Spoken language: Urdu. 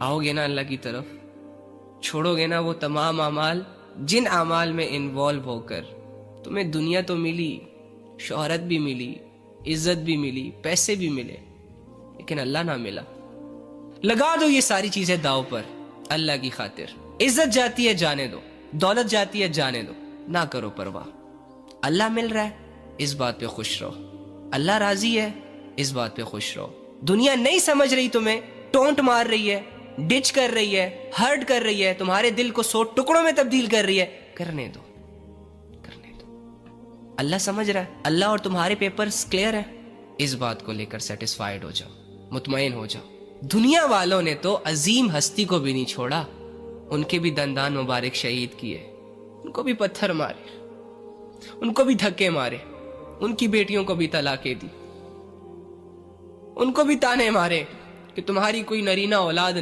آؤ گے نا اللہ کی طرف، چھوڑو گے نا وہ تمام اعمال جن اعمال میں انوالو ہو کر تمہیں دنیا تو ملی، شہرت بھی ملی، عزت بھی ملی، پیسے بھی ملے، لیکن اللہ نہ ملا. لگا دو یہ ساری چیزیں داؤ پر اللہ کی خاطر. عزت جاتی ہے جانے دو، دولت جاتی ہے جانے دو، نہ کرو پرواہ. اللہ مل رہا ہے اس بات پہ خوش رہو، اللہ راضی ہے اس بات پہ خوش رہو. دنیا نہیں سمجھ رہی تمہیں، ٹونٹ مار رہی ہے، ڈچ کر رہی ہے، ہرٹ کر رہی ہے، تمہارے دل کو 100 ٹکڑوں میں تبدیل کر رہی ہے، کرنے دو، کرنے دو. اللہ سمجھ رہا ہے، اللہ اور تمہارے پیپرز کلیئر ہیں. اس بات کو لے کر سیٹسفائیڈ ہو جاؤ، مطمئن ہو جاؤ. دنیا والوں نے تو عظیم ہستی کو بھی نہیں چھوڑا، ان کے بھی دندان مبارک شہید کیے، ان کو بھی پتھر مارے، ان کو بھی دھکے مارے، ان کی بیٹیوں کو بھی طلاقیں دی، ان کو بھی تانے مارے کہ تمہاری کوئی نرینہ اولاد